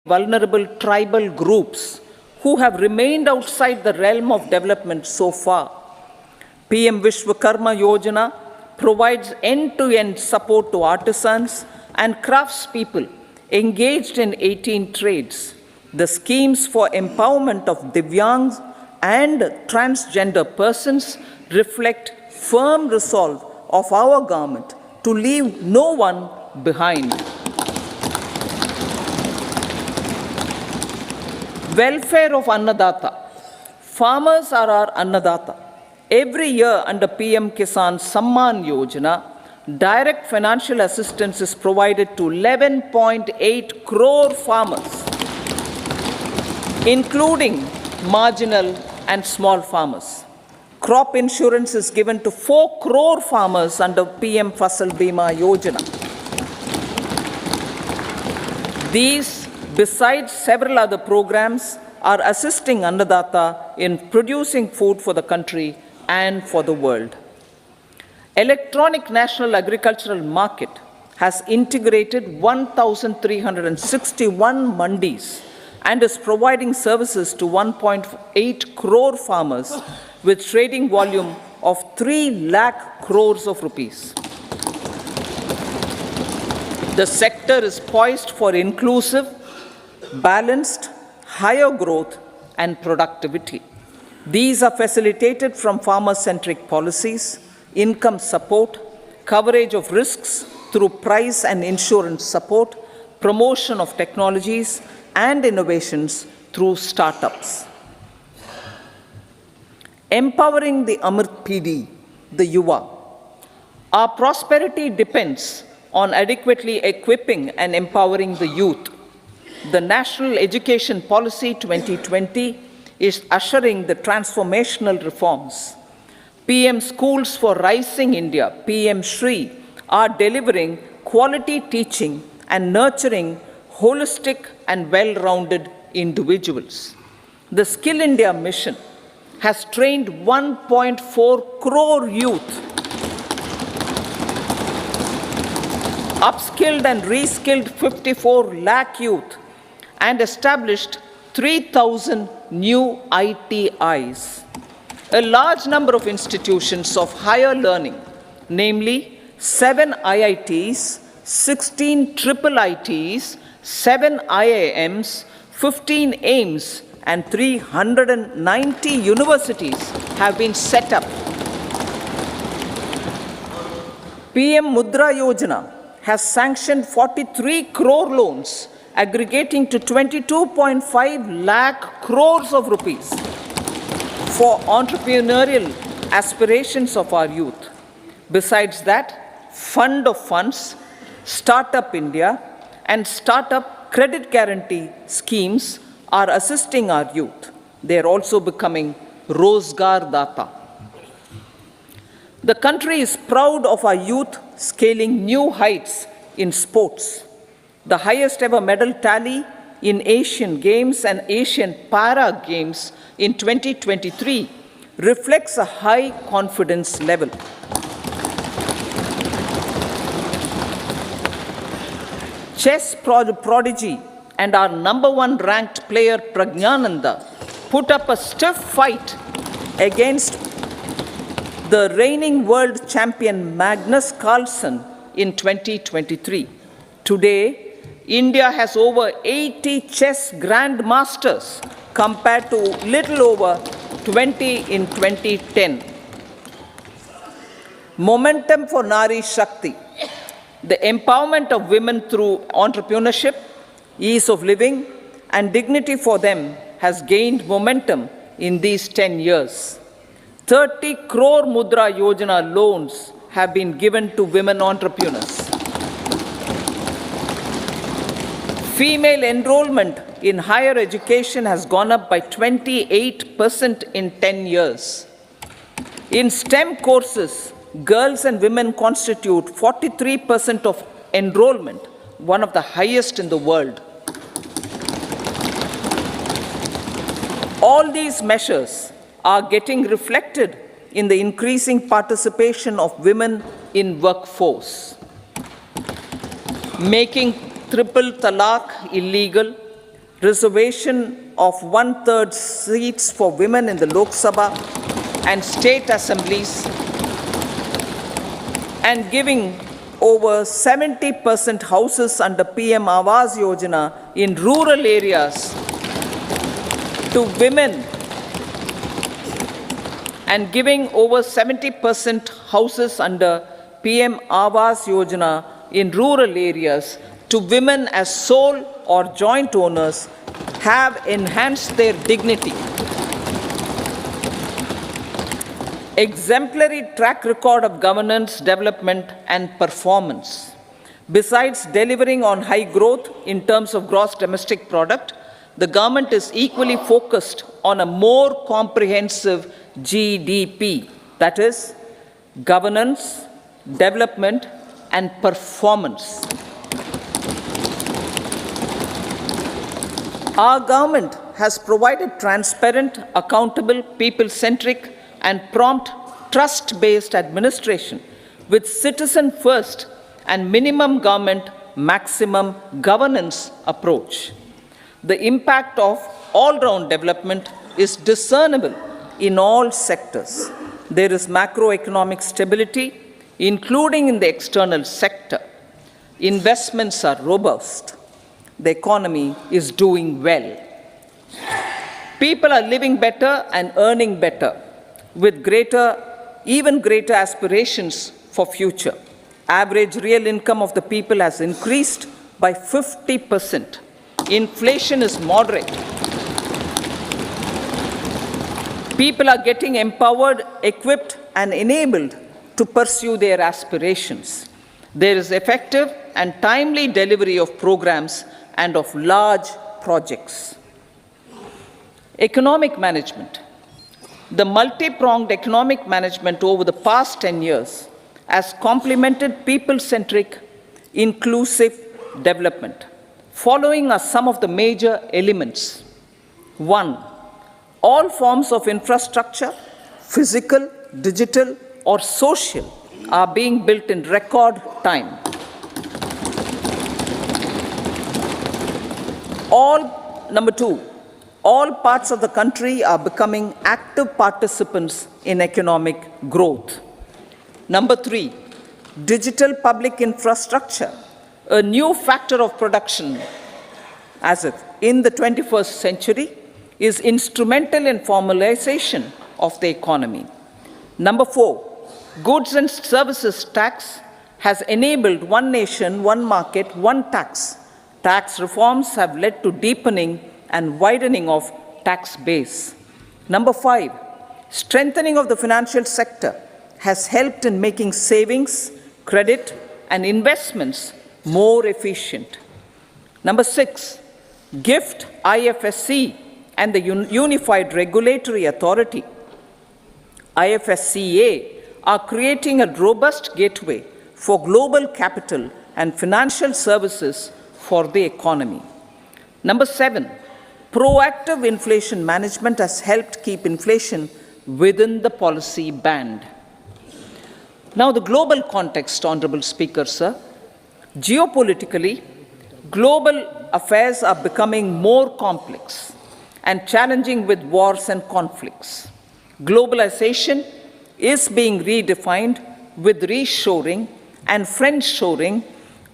vulnerable tribal groups who have remained outside the realm of development so far. PM Vishwakarma Yojana provides end-to-end support to artisans and craftspeople engaged in 18 trades. The schemes for empowerment of Divyangs and transgender persons reflect firm resolve of our government to leave no one behind. Welfare of Annadata. Farmers are our Annadata. Every year under PM Kisan Samman Yojana, direct financial assistance is provided to 11.8 crore farmers, including marginal and small farmers. Crop insurance is given to 4 crore farmers under PM Fasal Bima Yojana. These, besides several other programs, are assisting Annadata in producing food for the country and for the world. Electronic National Agricultural Market has integrated 1,361 mandis and is providing services to 1.8 crore farmers with trading volume of 3 lakh crores of rupees. The sector is poised for inclusive, balanced, higher growth and productivity. These are facilitated from farmer-centric policies, income support, coverage of risks through price and insurance support, promotion of technologies and innovations through startups. Empowering the Amrit PD, the Yuva. Our prosperity depends on adequately equipping and empowering the youth. The National Education Policy 2020 is ushering the transformational reforms. PM Schools for Rising India, PM Shri, are delivering quality teaching and nurturing holistic and well-rounded individuals. The Skill India mission has trained 1.4 crore youth, upskilled and reskilled 54 lakh youth, and established 3,000 new ITIs. A large number of institutions of higher learning, namely 7 IITs, 16 triple ITs, 7 IIMs, 15 AIMS, and 390 universities have been set up. PM Mudra Yojana has sanctioned 43 crore loans aggregating to 22.5 lakh crores of rupees for entrepreneurial aspirations of our youth. Besides that, Fund of Funds, Startup India, and Startup Credit Guarantee schemes are assisting our youth. They are also becoming Rozgar Data. The country is proud of our youth scaling new heights in sports. The highest ever medal tally in Asian Games and Asian Para Games in 2023 reflects a high confidence level. Chess prodigy and our #1 ranked player Pragnananda put up a stiff fight against the reigning world champion Magnus Carlsen in 2023. Today, India has over 80 chess grandmasters compared to little over 20 in 2010. Momentum for Nari Shakti. The empowerment of women through entrepreneurship, ease of living, and dignity for them has gained momentum in these 10 years. 30 crore Mudra Yojana loans have been given to women entrepreneurs. Female enrollment in higher education has gone up by 28% in 10 years. In STEM courses, girls and women constitute 43% of enrollment, one of the highest in the world. All these measures are getting reflected in the increasing participation of women in workforce. Making triple talaq illegal, reservation of 1/3 seats for women in the Lok Sabha and state assemblies, and giving over 70% houses under PM Awas Yojana in rural areas to women, and giving over 70% houses under PM Awas Yojana in rural areas to women as sole or joint owners have enhanced their dignity. Exemplary track record of governance, development, and performance. Besides delivering on high growth in terms of gross domestic product, the government is equally focused on a more comprehensive GDP, that is, governance, development, and performance. Our government has provided transparent, accountable, people-centric, and prompt, trust-based administration with citizen-first and minimum government, maximum governance approach. The impact of all-round development is discernible in all sectors. There is macroeconomic stability, including in the external sector. Investments are robust. The economy is doing well. People are living better and earning better, with even greater aspirations for future. Average real income of the people has increased by 50%. Inflation is moderate. People are getting empowered, equipped, and enabled to pursue their aspirations. There is effective and timely delivery of programs and of large projects. Economic management. The multi-pronged economic management over the past 10 years has complemented people-centric, inclusive development. Following are some of the major elements. 1. All forms of infrastructure, physical, digital, or social, are being built in record time. Number 2, all parts of the country are becoming active participants in economic growth. Number 3, digital public infrastructure, a new factor of production as if in the 21st century, is instrumental in formalization of the economy. Number 4, goods and services tax has enabled one nation, one market, one tax. Tax reforms have led to deepening and widening of tax base. Number 5, strengthening of the financial sector has helped in making savings, credit, and investments more efficient. Number 6, GIFT, IFSC, and the Unified Regulatory Authority, IFSCA, are creating a robust gateway for global capital and financial services for the economy. Number 7, proactive inflation management has helped keep inflation within the policy band. Now, the global context, Honorable Speaker, sir. Geopolitically, global affairs are becoming more complex and challenging with wars and conflicts. Globalization is being redefined with reshoring and friendshoring,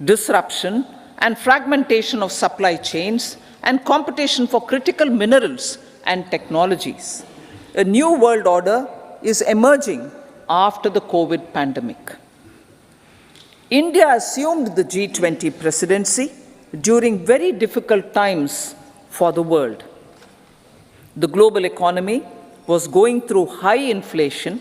disruption and fragmentation of supply chains, and competition for critical minerals and technologies. A new world order is emerging after the COVID pandemic. India assumed the G20 presidency during very difficult times for the world. The global economy was going through high inflation,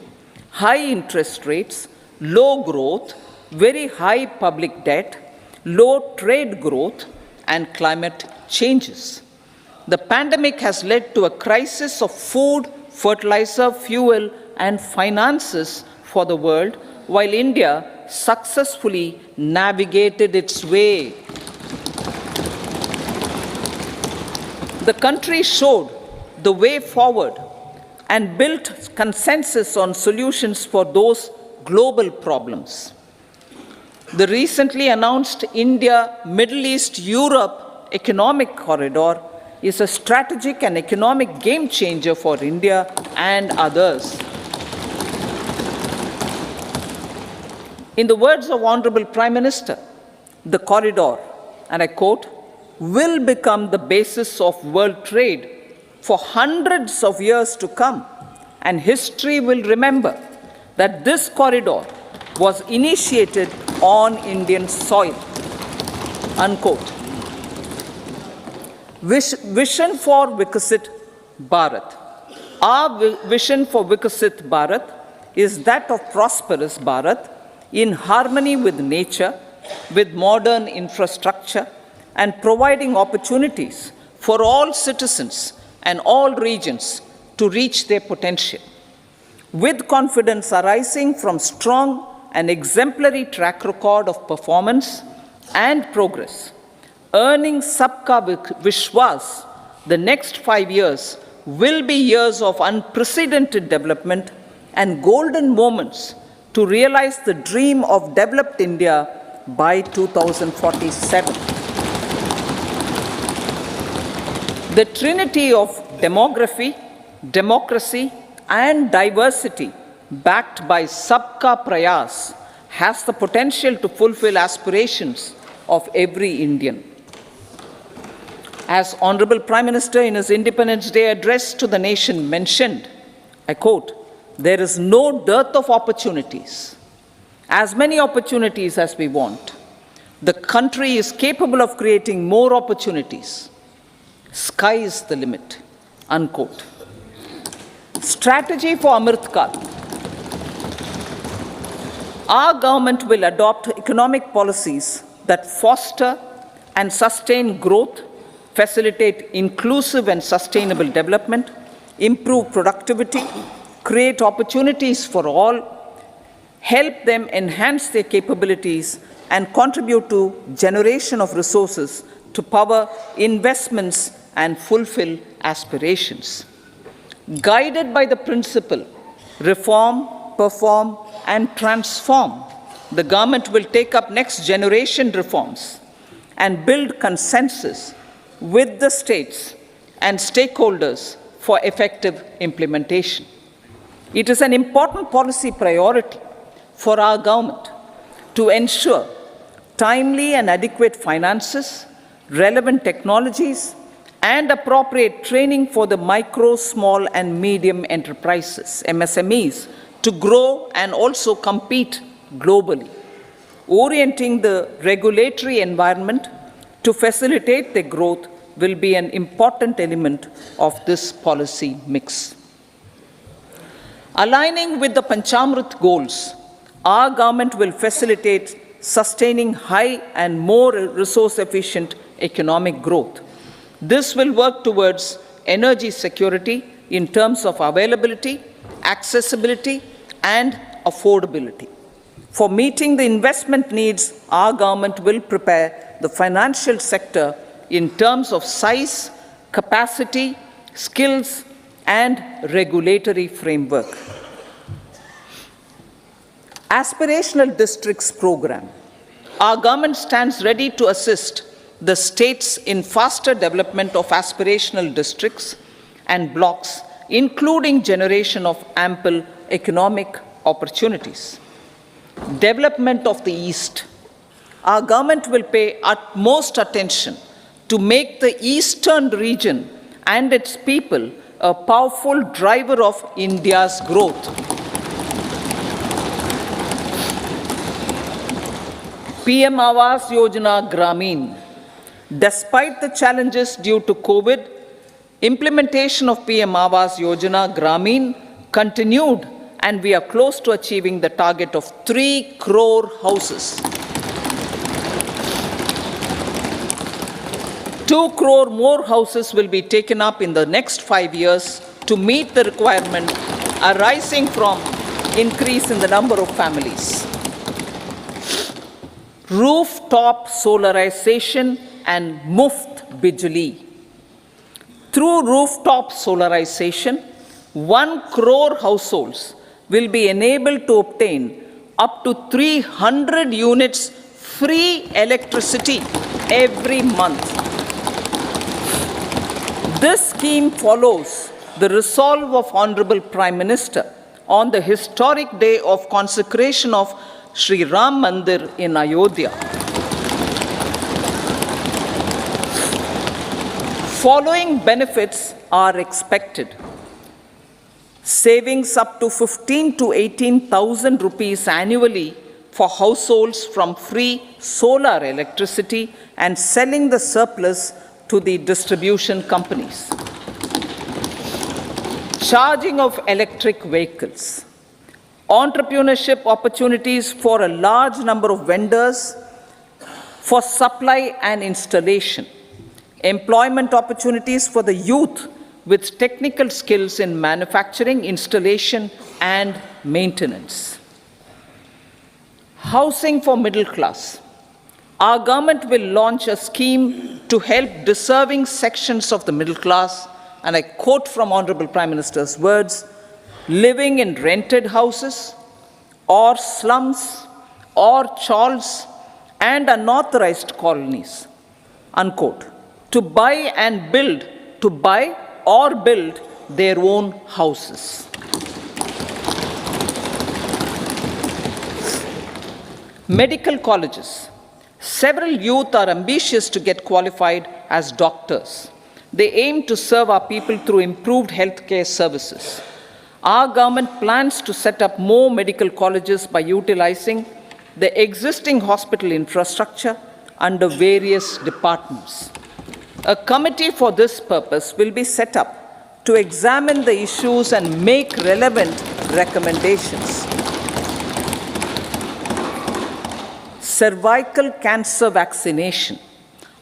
high interest rates, low growth, very high public debt, low trade growth, and climate changes. The pandemic has led to a crisis of food, fertilizer, fuel, and finances for the world, while India successfully navigated its way. The country showed the way forward and built consensus on solutions for those global problems. The recently announced India, Middle East, Europe economic corridor is a strategic and economic game changer for India and others. In the words of Honorable Prime Minister, the corridor, and I quote, will become the basis of world trade for hundreds of years to come, and history will remember that this corridor was initiated on Indian soil, unquote. Vision for Vikasit Bharat. Our vision for Vikasit Bharat is that of prosperous Bharat in harmony with nature, with modern infrastructure, and providing opportunities for all citizens and all regions to reach their potential. With confidence arising from strong and exemplary track record of performance and progress, earning Sabka Vishwas, the next 5 years will be years of unprecedented development and golden moments to realize the dream of developed India by 2047. The trinity of demography, democracy, and diversity backed by Sabka Prayas has the potential to fulfill aspirations of every Indian. As Honorable Prime Minister in his Independence Day address to the nation mentioned, I quote, there is no dearth of opportunities, as many opportunities as we want. The country is capable of creating more opportunities. Sky is the limit, unquote. Strategy for Amrit Kal. Our government will adopt economic policies that foster and sustain growth, facilitate inclusive and sustainable development, improve productivity, create opportunities for all, help them enhance their capabilities, and contribute to generation of resources to power investments and fulfill aspirations. Guided by the principle, reform, perform, and transform, the government will take up next generation reforms and build consensus with the states and stakeholders for effective implementation. It is an important policy priority for our government to ensure timely and adequate finances, relevant technologies, and appropriate training for the micro, small, and medium enterprises, MSMEs, to grow and also compete globally. Orienting the regulatory environment to facilitate their growth will be an important element of this policy mix. Aligning with the Panchamrit goals, our government will facilitate sustaining high and more resource-efficient economic growth. This will work towards energy security in terms of availability, accessibility, and affordability. For meeting the investment needs, our government will prepare the financial sector in terms of size, capacity, skills, and regulatory framework. Aspirational Districts Program. Our government stands ready to assist the states in faster development of aspirational districts and blocks, including generation of ample economic opportunities. Development of the East. Our government will pay utmost attention to make the eastern region and its people a powerful driver of India's growth. PM Awas Yojana Gramin. Despite the challenges due to COVID, implementation of PM Awas Yojana Gramin continued, and we are close to achieving the target of 3 crore houses. 2 crore more houses will be taken up in the next 5 years to meet the requirement arising from increase in the number of families. Rooftop solarization and Muft Bijli. Through rooftop solarization, 1 crore households will be enabled to obtain up to 300 units free electricity every month. This scheme follows the resolve of Honorable Prime Minister on the historic day of consecration of Sri Ram Mandir in Ayodhya. Following benefits are expected. Savings up to 15 to 18,000 rupees annually for households from free solar electricity and selling the surplus to the distribution companies. Charging of electric vehicles. Entrepreneurship opportunities for a large number of vendors for supply and installation. Employment opportunities for the youth with technical skills in manufacturing, installation, and maintenance. Housing for middle class. Our government will launch a scheme to help deserving sections of the middle class, and I quote from Honorable Prime Minister's words, living in rented houses or slums or chawls and unauthorized colonies, unquote, to buy or build their own houses. Medical colleges. Several youth are ambitious to get qualified as doctors. They aim to serve our people through improved healthcare services. Our government plans to set up more medical colleges by utilizing the existing hospital infrastructure under various departments. A committee for this purpose will be set up to examine the issues and make relevant recommendations. Cervical cancer vaccination.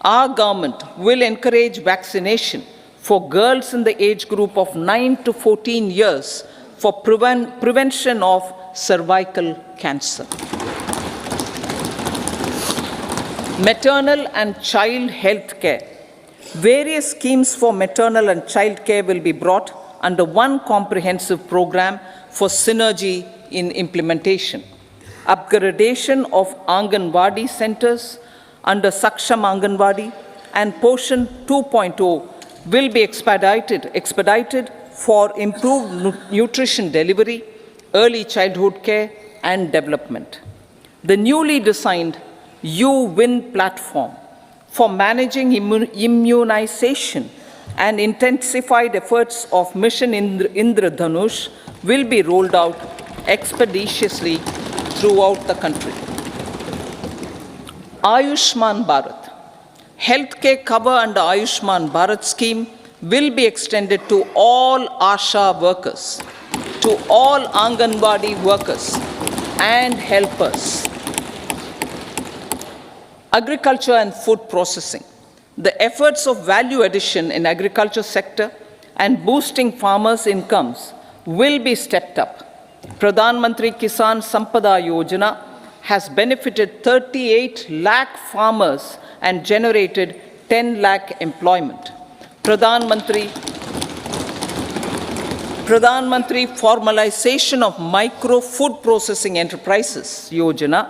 Our government will encourage vaccination for girls in the age group of 9 to 14 years for prevention of cervical cancer. Maternal and child health care. Various schemes for maternal and child care will be brought under one comprehensive program for synergy in implementation. Upgradation of Anganwadi centers under Saksham Anganwadi and Poshan 2.0 will be expedited for improved nutrition delivery, early childhood care, and development. The newly designed U-Win platform for managing immunization and intensified efforts of Mission Indradhanush will be rolled out expeditiously throughout the country. Ayushman Bharat. Healthcare cover under Ayushman Bharat scheme will be extended to all ASHA workers, to all Anganwadi workers and helpers. Agriculture and food processing. The efforts of value addition in agriculture sector and boosting farmers' incomes will be stepped up. Pradhan Mantri Kisan Sampada Yojana has benefited 38 lakh farmers and generated 10 lakh employment. Pradhan Mantri Formalization of Micro Food Processing Enterprises Yojana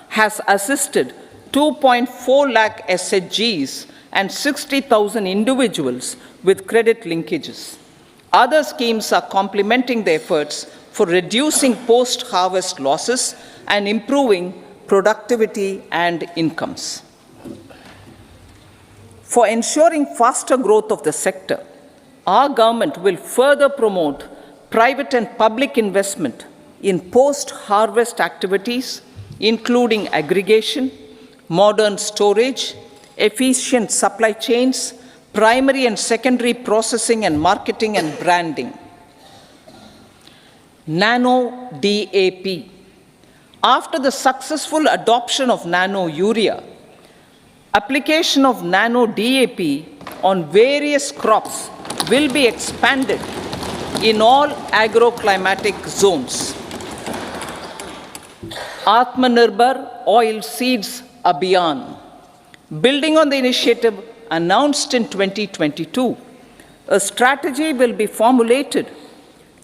has assisted 2.4 lakh SHGs and 60,000 individuals with credit linkages. Other schemes are complementing the efforts for reducing post-harvest losses and improving productivity and incomes. For ensuring faster growth of the sector, our government will further promote private and public investment in post-harvest activities, including aggregation, modern storage, efficient supply chains, primary and secondary processing and marketing and branding. Nano DAP. After the successful adoption of nano urea, application of nano DAP on various crops will be expanded in all agroclimatic zones. Atmanirbhar Oil Seeds Abhiyan. Building on the initiative announced in 2022, a strategy will be formulated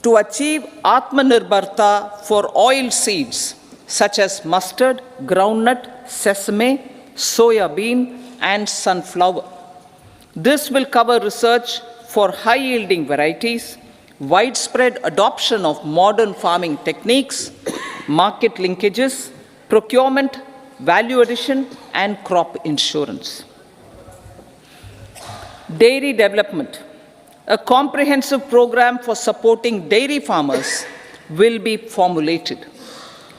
to achieve Atmanirbharta for oil seeds such as mustard, groundnut, sesame, soya bean, and sunflower. This will cover research for high-yielding varieties, widespread adoption of modern farming techniques, market linkages, procurement, value addition, and crop insurance. Dairy development. A comprehensive program for supporting dairy farmers will be formulated.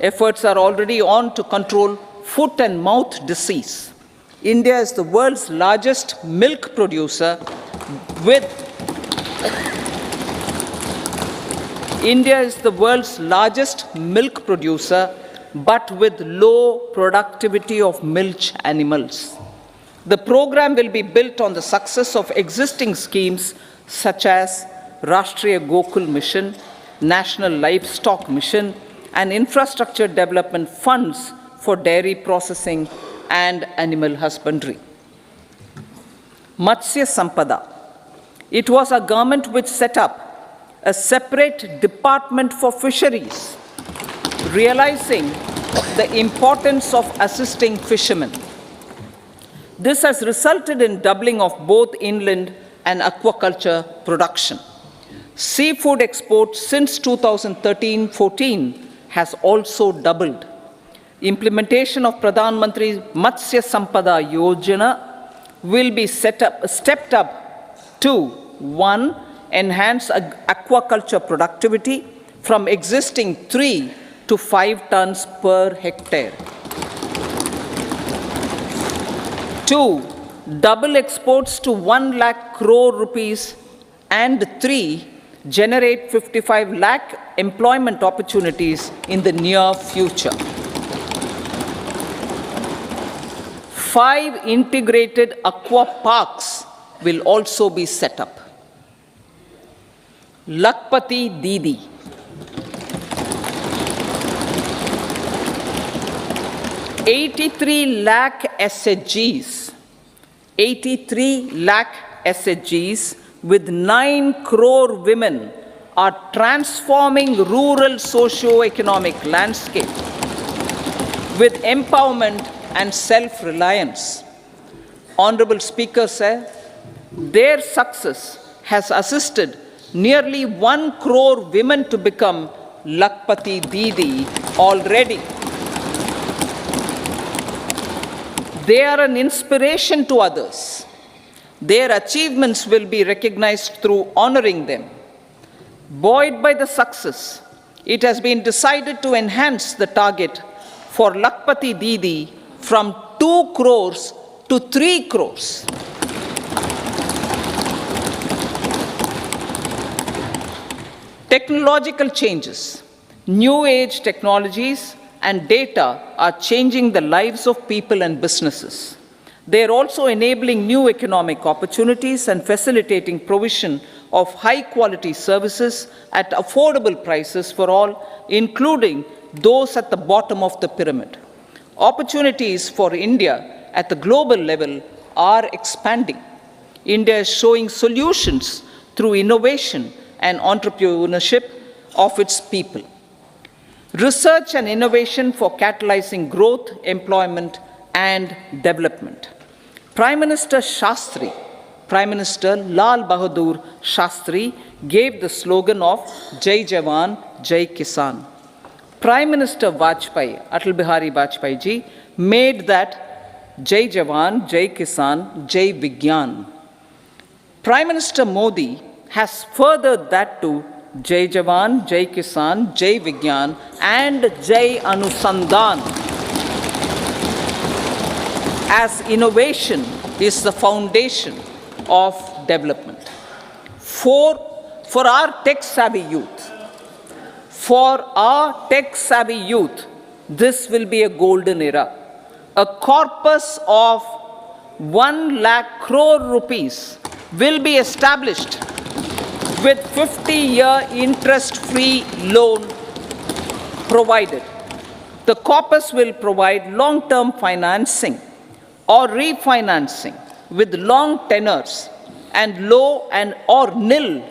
Efforts are already on to control foot and mouth disease. India is the world's largest milk producer with but with low productivity of milch animals. The program will be built on the success of existing schemes such as Rashtriya Gokul Mission, National Livestock Mission, and infrastructure development funds for dairy processing and animal husbandry. Matsya Sampada. It was a government which set up a separate department for fisheries, realizing the importance of assisting fishermen. This has resulted in doubling of both inland and aquaculture production. Seafood exports since 2013-14 has also doubled. Implementation of Pradhan Mantri Matsya Sampada Yojana will be stepped up to 1. Enhance aquaculture productivity from existing 3 to 5 tons per hectare. 2. Double exports to 1 lakh crore rupees, and 3. Generate 55 lakh employment opportunities in the near future. 5 integrated aqua parks will also be set up. Lakpati Didi. 83 lakh SHGs. 83 lakh SHGs with 9 crore women are transforming rural socio-economic landscape with empowerment and self-reliance. Honorable Speaker said, their success has assisted nearly 1 crore women to become Lakpati Didi already. They are an inspiration to others. Their achievements will be recognized through honoring them. Buoyed by the success, it has been decided to enhance the target for Lakpati Didi from 2 crores to 3 crores. Technological changes, new age technologies and data are changing the lives of people and businesses. They are also enabling new economic opportunities and facilitating provision of high quality services at affordable prices for all, including those at the bottom of the pyramid. Opportunities for India at the global level are expanding. India is showing solutions through innovation and entrepreneurship of its people. Research and innovation for catalyzing growth, employment, and development. Prime Minister Lal Bahadur Shastri gave the slogan of Jai Jawan, Jai Kisan. Prime Minister Atal Bihari Vajpayee ji, made that Jai Jawan, Jai Kisan, Jai Vigyan. Prime Minister Modi has furthered that to Jai Jawan, Jai Kisan, Jai Vigyan, and Jai Anusandhan, as innovation is the foundation of development. For our tech-savvy youth, this will be a golden era. A corpus of 1 lakh crore rupees will be established with 50-year interest-free loan provided. The corpus will provide long-term financing or refinancing with long tenors and low and or nil.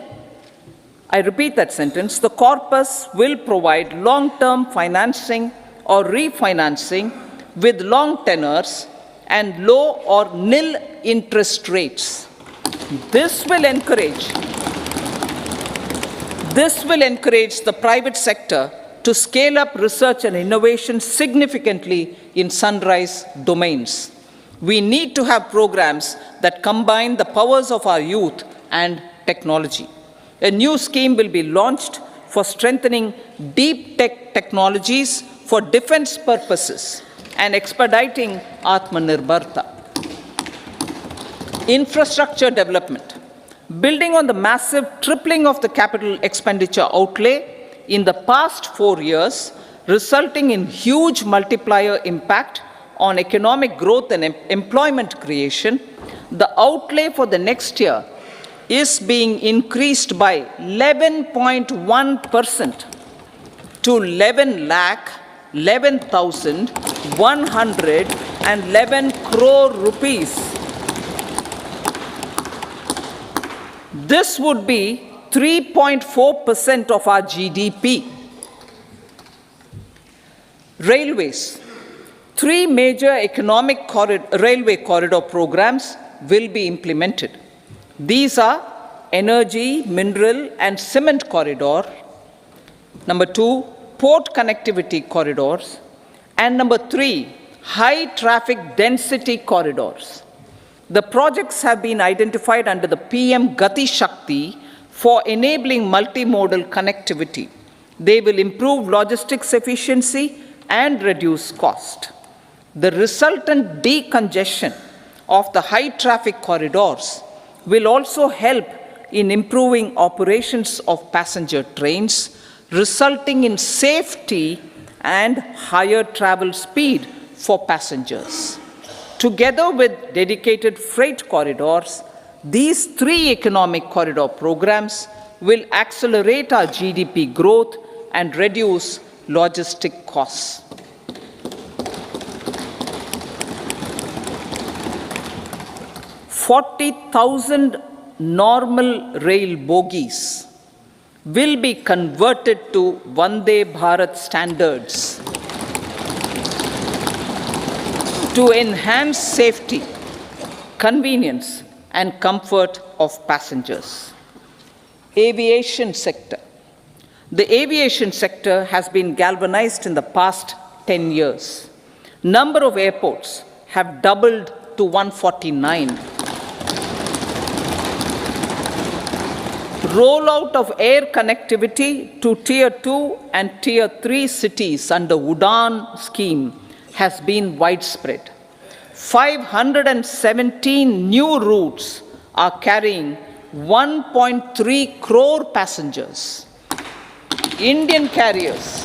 I repeat that sentence. The corpus will provide long-term financing or refinancing with long tenors and low or nil interest rates. This will encourage the private sector to scale up research and innovation significantly in sunrise domains. We need to have programs that combine the powers of our youth and technology. A new scheme will be launched for strengthening deep tech technologies for defense purposes and expediting Atmanirbharta. Infrastructure development. Building on the massive tripling of the capital expenditure outlay in the past 4 years, resulting in huge multiplier impact on economic growth and employment creation, the outlay for the next year is being increased by 11.1% to 11,111 crore rupees. This would be 3.4% of our GDP. Railways. 3 major railway corridor programs will be implemented. These are energy, mineral, and cement corridor. Number 2, port connectivity corridors. And number 3, high traffic density corridors. The projects have been identified under the PM Gati Shakti for enabling multimodal connectivity. They will improve logistics efficiency and reduce cost. The resultant decongestion of the high traffic corridors will also help in improving operations of passenger trains, resulting in safety and higher travel speed for passengers. Together with dedicated freight corridors, these 3 economic corridor programs will accelerate our GDP growth and reduce logistic costs. 40,000 normal rail bogies will be converted to Vande Bharat standards to enhance safety, convenience, and comfort of passengers. Aviation sector. The aviation sector has been galvanized in the past 10 years. Number of airports have doubled to 149. Rollout of air connectivity to Tier 2 and Tier 3 cities under UDAN scheme has been widespread. 517 new routes are carrying 1.3 crore passengers. Indian carriers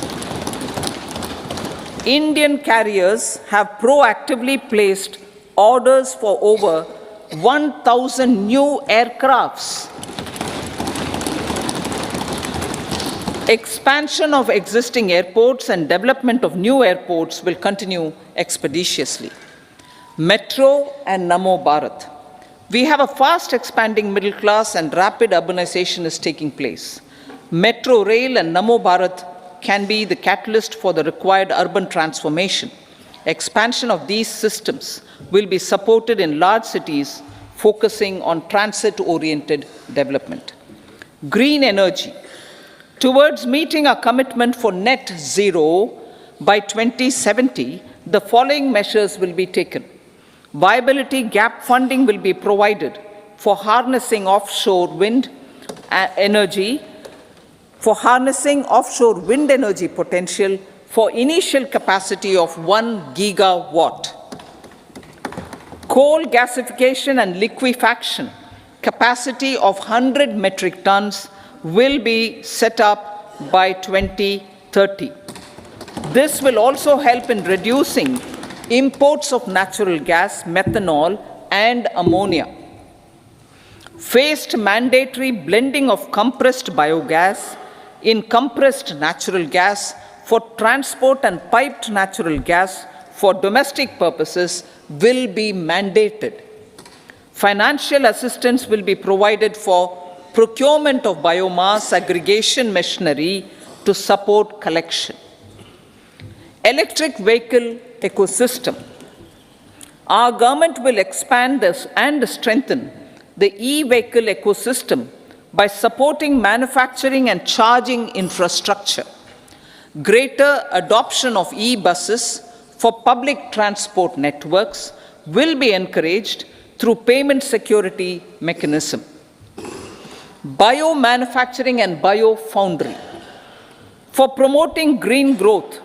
have proactively placed orders for over 1,000 new aircrafts. Expansion of existing airports and development of new airports will continue expeditiously. Metro and Namo Bharat. We have a fast expanding middle class and rapid urbanization is taking place. Metro rail and Namo Bharat can be the catalyst for the required urban transformation. Expansion of these systems will be supported in large cities, focusing on transit-oriented development. Green energy. Towards meeting our commitment for net zero by 2070, the following measures will be taken. Viability gap funding will be provided for harnessing offshore wind energy potential for initial capacity of 1 gigawatt. Coal gasification and liquefaction capacity of 100 metric tons will be set up by 2030. This will also help in reducing imports of natural gas, methanol, and ammonia. Phased mandatory blending of compressed biogas in compressed natural gas for transport and piped natural gas for domestic purposes will be mandated. Financial assistance will be provided for procurement of biomass aggregation machinery to support collection. Electric vehicle ecosystem. Our government will expand this and strengthen the e-vehicle ecosystem by supporting manufacturing and charging infrastructure. Greater adoption of e-buses for public transport networks will be encouraged through payment security mechanism. Biomanufacturing and biofoundry. For promoting green growth,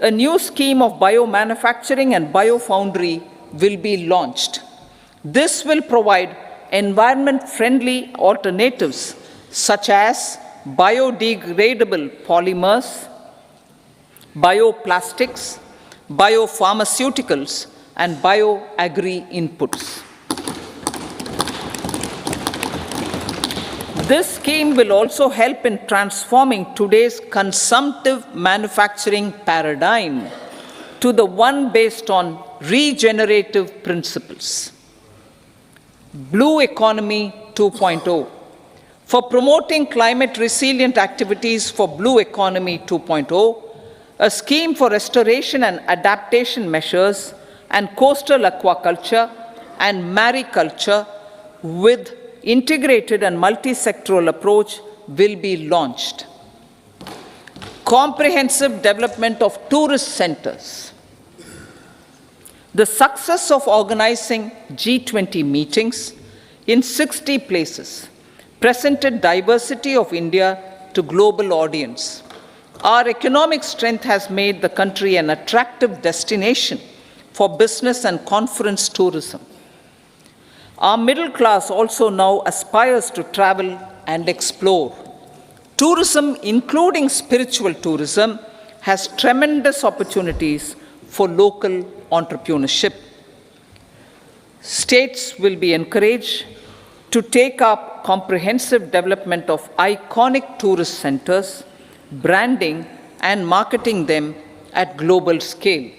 a new scheme of biomanufacturing and biofoundry will be launched. This will provide environment-friendly alternatives such as biodegradable polymers, bioplastics, biopharmaceuticals, and bioagri inputs. This scheme will also help in transforming today's consumptive manufacturing paradigm to the one based on regenerative principles. Blue Economy 2.0. For promoting climate resilient activities for Blue Economy 2.0, a scheme for restoration and adaptation measures and coastal aquaculture and mariculture with integrated and multi-sectoral approach will be launched. Comprehensive development of tourist centers. The success of organizing G20 meetings in 60 places presented diversity of India to global audience. Our economic strength has made the country an attractive destination for business and conference tourism. Our middle class also now aspires to travel and explore. Tourism, including spiritual tourism, has tremendous opportunities for local entrepreneurship. States will be encouraged to take up comprehensive development of iconic tourist centers, branding and marketing them at global scale.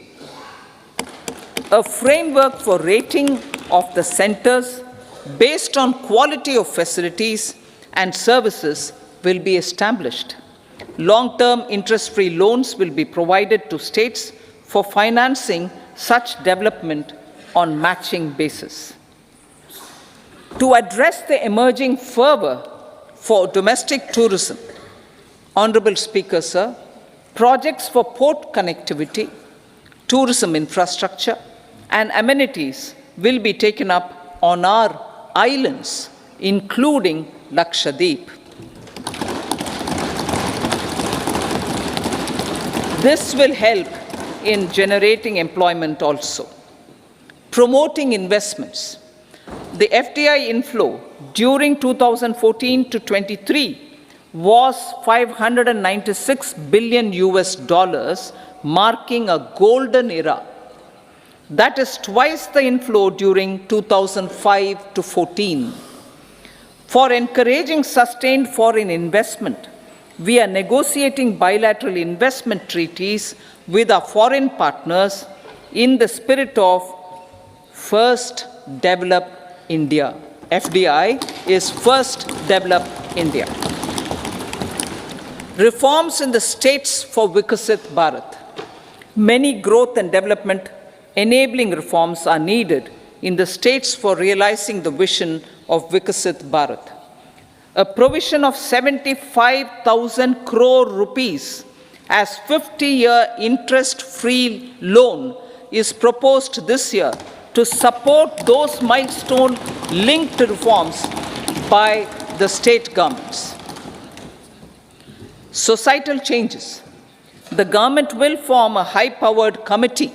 A framework for rating of the centers based on quality of facilities and services will be established. Long-term interest-free loans will be provided to states for financing such development on matching basis. To address the emerging fervor for domestic tourism, Honorable Speaker, sir, projects for port connectivity, tourism infrastructure, and amenities will be taken up on our islands, including Lakshadweep. This will help in generating employment also. Promoting investments. The FDI inflow during 2014 to 23 was $596 billion US, marking a golden era. That is twice the inflow during 2005 to 14. For encouraging sustained foreign investment, we are negotiating bilateral investment treaties with our foreign partners in the spirit of First Develop India. FDI is First Develop India. Reforms in the states for Vikasit Bharat. Many growth and development enabling reforms are needed in the states for realizing the vision of Vikasit Bharat. A provision of 75,000 crore rupees as 50-year interest-free loan is proposed this year to support those milestone-linked reforms by the state governments. Societal changes. The government will form a high-powered committee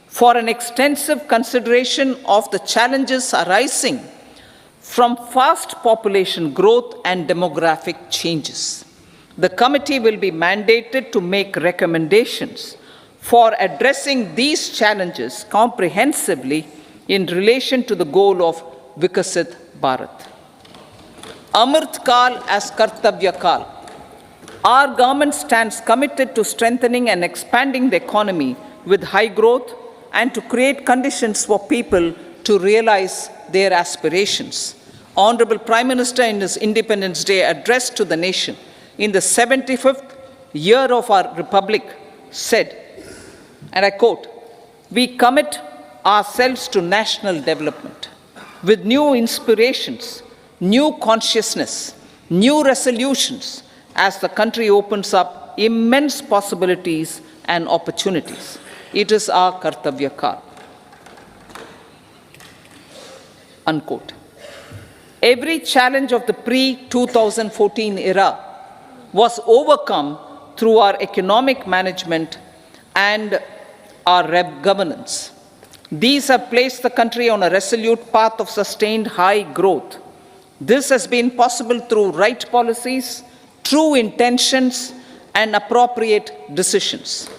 for an extensive consideration of the challenges arising from fast population growth and demographic changes. The committee will be mandated to make recommendations for addressing these challenges comprehensively in relation to the goal of Vikasit Bharat. Amrit Kal as Kartavya Kal. Our government stands committed to strengthening and expanding the economy with high growth and to create conditions for people to realize their aspirations. Honorable Prime Minister, in his Independence Day address to the nation in the 75th year of our Republic, said, and I quote, "We commit ourselves to national development. with new inspirations, new consciousness, new resolutions as the country opens up immense possibilities and opportunities. It is our Kartavya Kal. Unquote. Every challenge of the pre-2014 era was overcome through our economic management and our governance. These have placed the country on a resolute path of sustained high growth. This has been possible through right policies, true intentions, and appropriate decisions.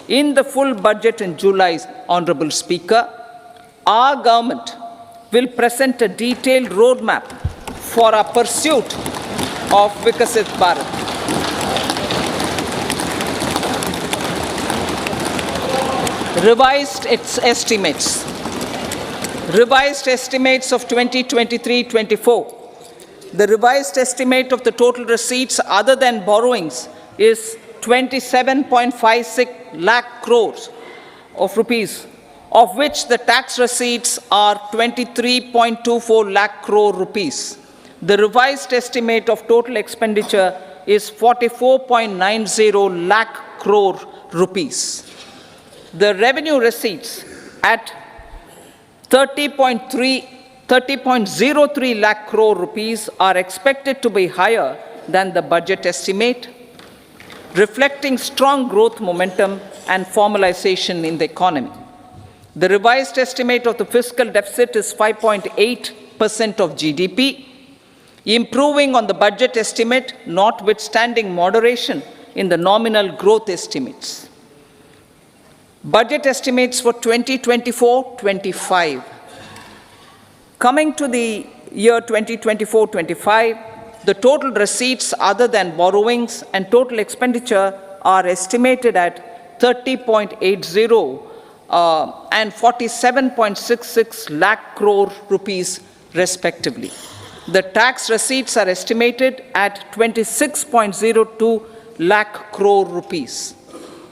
In the full budget in July, Honorable Speaker, our government will present a detailed roadmap for our pursuit of Vikasit Bharat. Revised estimates of 2023-24. The revised estimate of the total receipts other than borrowings is 27.56 lakh crores of rupees, of which the tax receipts are 23.24 lakh crore rupees. The revised estimate of total expenditure is 44.90 lakh crore rupees. The revenue receipts at 30.03 lakh crore rupees are expected to be higher than the budget estimate, reflecting strong growth momentum and formalization in the economy. The revised estimate of the fiscal deficit is 5.8% of GDP, improving on the budget estimate, notwithstanding moderation in the nominal growth estimates. Budget estimates for 2024-25. Coming to the year 2024-25, the total receipts other than borrowings and total expenditure are estimated at 30.80 and 47.66 lakh crore rupees respectively. The tax receipts are estimated at 26.02 lakh crore rupees.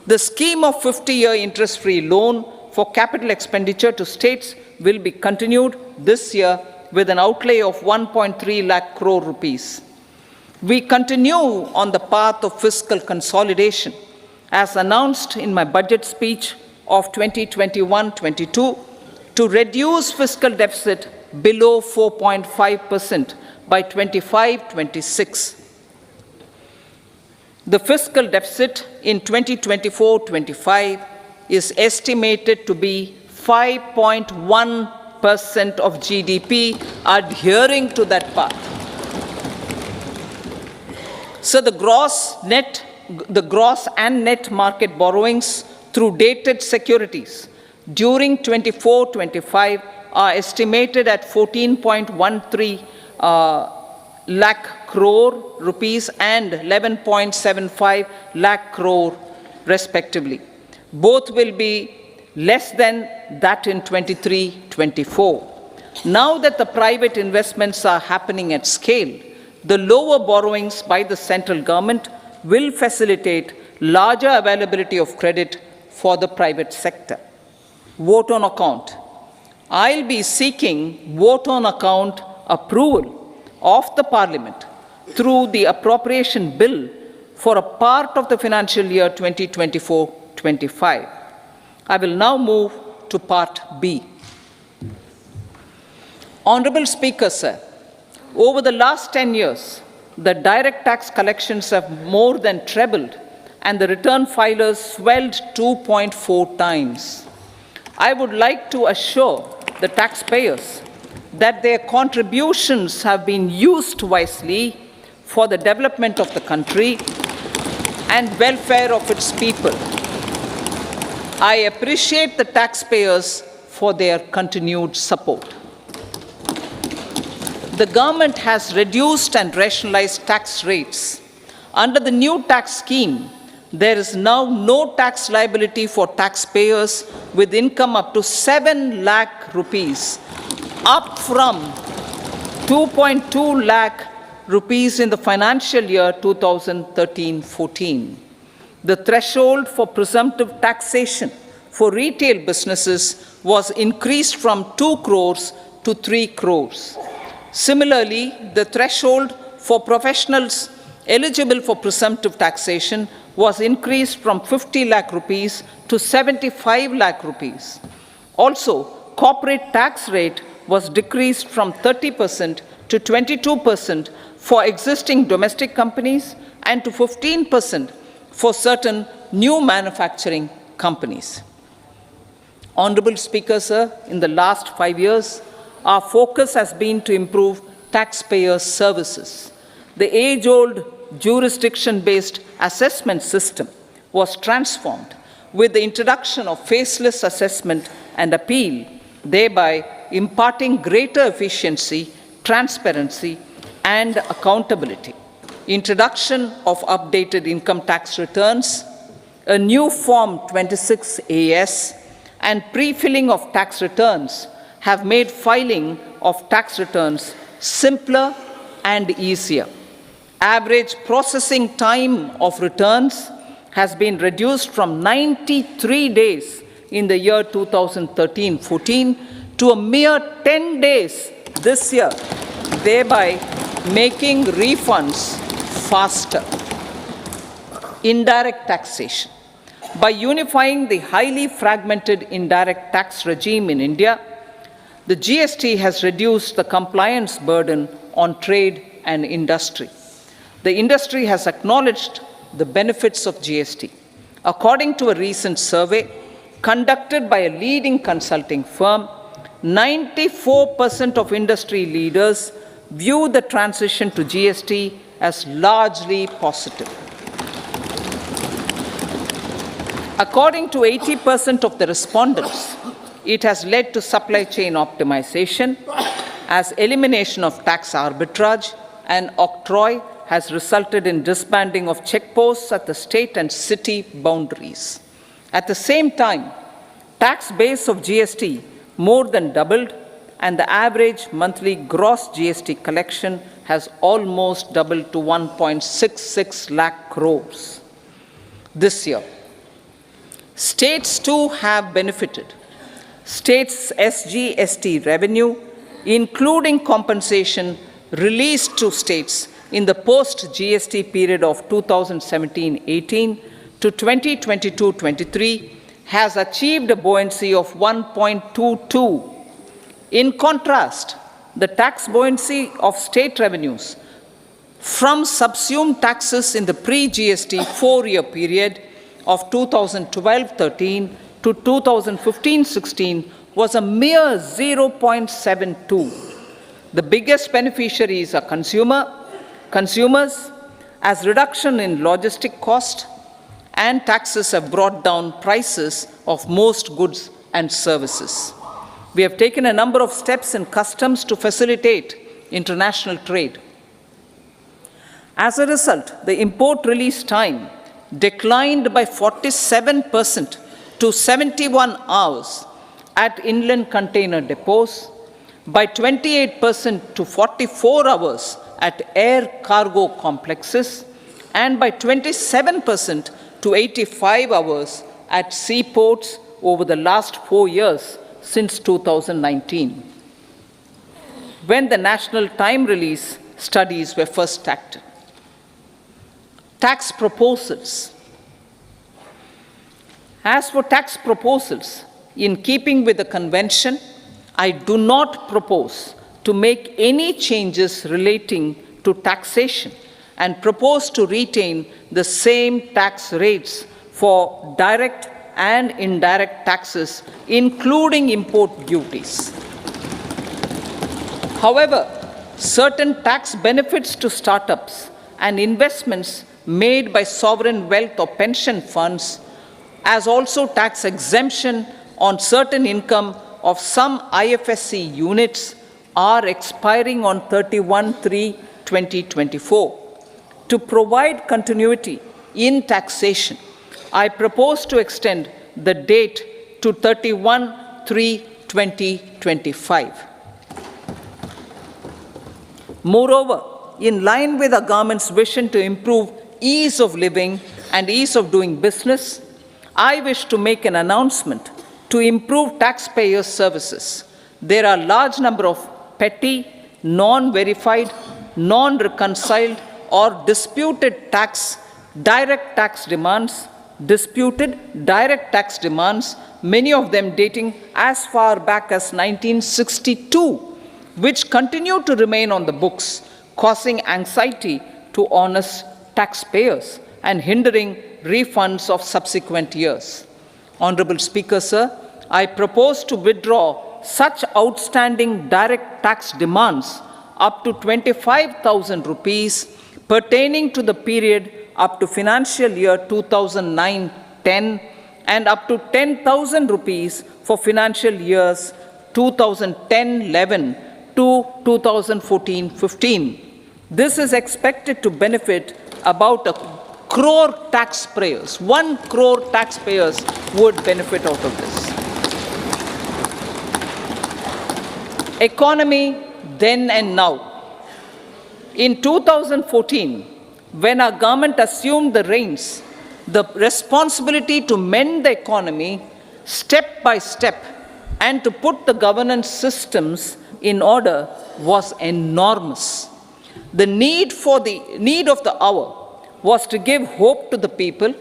The scheme of 50-year interest-free loan for capital expenditure to states will be continued this year with an outlay of 1.3 lakh crore rupees. We continue on the path of fiscal consolidation, as announced in my budget speech of 2021-22, to reduce fiscal deficit below 4.5% by 25-26. The fiscal deficit in 2024-25 is estimated to be 5.1% of GDP, adhering to that path. So the gross and net market borrowings through dated securities during 24-25 are estimated at 14.13 lakh crore rupees and 11.75 lakh crore respectively. Both will be less than that in 23-24. Now that the private investments are happening at scale, the lower borrowings by the central government will facilitate larger availability of credit for the private sector. Vote on account. I'll be seeking vote on account approval of the Parliament through the appropriation bill for a part of the financial year 2024-25. I will now move to Part B. Honorable Speaker, sir, over the last 10 years, the direct tax collections have more than trebled and the return filers swelled 2.4 times. I would like to assure the taxpayers that their contributions have been used wisely for the development of the country and welfare of its people. I appreciate the taxpayers for their continued support. The government has reduced and rationalized tax rates. Under the new tax scheme, there is now no tax liability for taxpayers with income up to 7 lakh rupees, up from 2.2 lakh rupees in the financial year 2013-14. The threshold for presumptive taxation for retail businesses was increased from 2 crores to 3 crores. Similarly, the threshold for professionals eligible for presumptive taxation was increased from 50 lakh rupees to 75 lakh rupees. Also, corporate tax rate was decreased from 30% to 22% for existing domestic companies and to 15% for certain new manufacturing companies. Honorable Speaker, sir, in the last 5 years, our focus has been to improve taxpayer services. The age-old jurisdiction-based assessment system was transformed with the introduction of faceless assessment and appeal, thereby imparting greater efficiency, transparency, and accountability. Introduction of updated income tax returns, a new Form 26AS, and pre-filling of tax returns have made filing of tax returns simpler and easier. Average processing time of returns has been reduced from 93 days in the year 2013-14 to a mere 10 days this year, thereby making refunds faster. Indirect taxation. By unifying the highly fragmented indirect tax regime in India, the GST has reduced the compliance burden on trade and industry. The industry has acknowledged the benefits of GST. According to a recent survey conducted by a leading consulting firm, 94% of industry leaders view the transition to GST as largely positive. According to 80% of the respondents, it has led to supply chain optimization, as elimination of tax arbitrage and octroi has resulted in disbanding of checkposts at the state and city boundaries. At the same time, tax base of GST more than doubled, and the average monthly gross GST collection has almost doubled to 1.66 lakh crores this year. States too have benefited. States' SGST revenue, including compensation released to states in the post-GST period of 2017-18 to 2022-23, has achieved a buoyancy of 1.22. In contrast, the tax buoyancy of state revenues from subsumed taxes in the pre-GST 4-year period of 2012-13 to 2015-16 was a mere 0.72. The biggest beneficiaries are consumers, as reduction in logistic cost and taxes have brought down prices of most goods and services. We have taken a number of steps in customs to facilitate international trade. As a result, the import release time declined by 47% to 71 hours at inland container depots, by 28% to 44 hours at air cargo complexes, and by 27% to 85 hours at seaports over the last 4 years since 2019, when the national time release studies were first started. Tax proposals. As for tax proposals, in keeping with the convention, I do not propose to make any changes relating to taxation and propose to retain the same tax rates for direct and indirect taxes, including import duties. However, certain tax benefits to startups and investments made by sovereign wealth or pension funds, as also tax exemption on certain income of some IFSC units, are expiring on 31/3/2024. To provide continuity in taxation, I propose to extend the date to 31/3/2025. Moreover, in line with our government's vision to improve ease of living and ease of doing business, I wish to make an announcement to improve taxpayer services. There are large number of petty, non-verified, non-reconciled or disputed direct tax demands, many of them dating as far back as 1962, which continue to remain on the books, causing anxiety to honest taxpayers and hindering refunds of subsequent years. Honorable Speaker, sir, I propose to withdraw such outstanding direct tax demands up to 25,000 rupees pertaining to the period up to financial year 2009-10 and up to 10,000 rupees for financial years 2010-11 to 2014-15. This is expected to benefit about 1 crore taxpayers. 1 crore taxpayers would benefit out of this. Economy then and now. In 2014, when our government assumed the reins, the responsibility to mend the economy step by step and to put the governance systems in order was enormous. The need of the hour was to give hope to the people,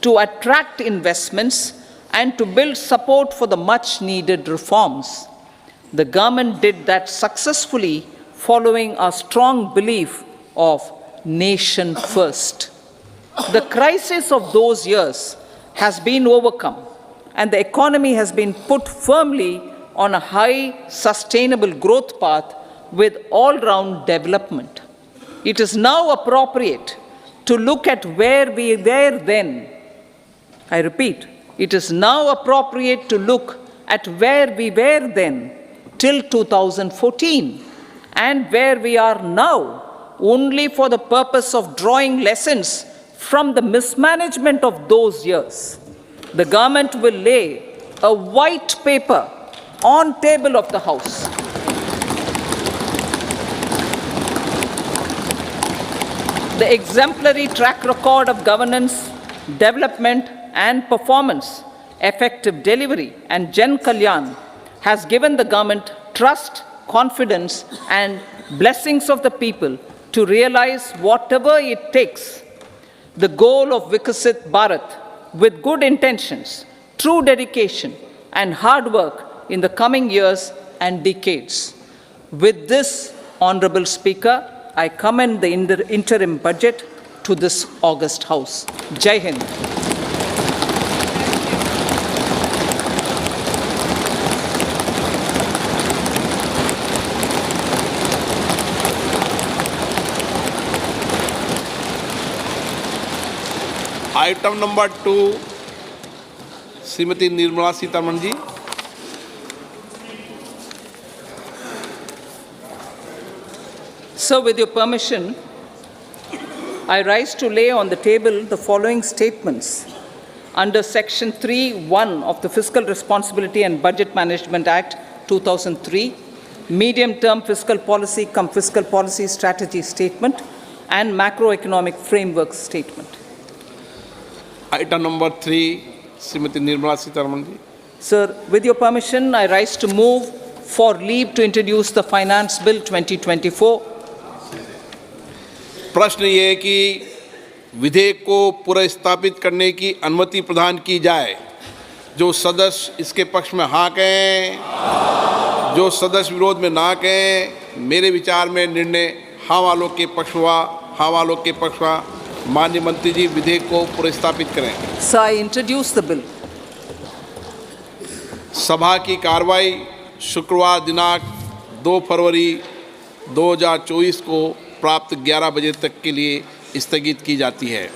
to attract investments, and to build support for the much needed reforms. The government did that successfully, following a strong belief of nation first. The crisis of those years has been overcome, and the economy has been put firmly on a high, sustainable growth path with all-round development. It is now appropriate to look at where we were then. I repeat, it is now appropriate to look at where we were then till 2014 and where we are now, only for the purpose of drawing lessons from the mismanagement of those years. The government will lay a white paper on table of the House. The exemplary track record of governance, development and performance, effective delivery and Jan Kalyan has given the government trust, confidence and blessings of the people to realize whatever it takes, the goal of Vikasit Bharat, with good intentions, true dedication and hard work in the coming years and decades. With this, Honorable Speaker, I commend the interim budget to this august House. Jai Hind. Item number 2 Shrimati Nirmala Sitharaman ji. So, with your permission, I rise to lay on the table the following statements under Section 3(1) of the Fiscal Responsibility and Budget Management Act 2003, Medium-Term Fiscal Policy cum Fiscal Policy Strategy Statement and Macroeconomic Framework Statement. Item number 3, Srimati Nirmala Sitharaman ji. Sir, with your permission, I rise to move for leave to introduce the Finance Bill 2024. प्रश्न ये है कि विधेयक को पुनर्स्थापित करने की अनुमति प्रदान की जाए। जो सदस्य इसके पक्ष में हाँ कहें, जो सदस्य विरोध में ना कहें, मेरे विचार में निर्णय हाँ वालों के पक्ष हुआ, हाँ वालों के पक्ष हुआ। माननीय मंत्री जी विधेयक को पुनर्स्थापित करें। So I introduce the bill. सभा की कार्रवाई शुक्रवार दिनांक 2 फरवरी 2024 को प्राप्त 11 बजे तक के लिए स्थगित की जाती है।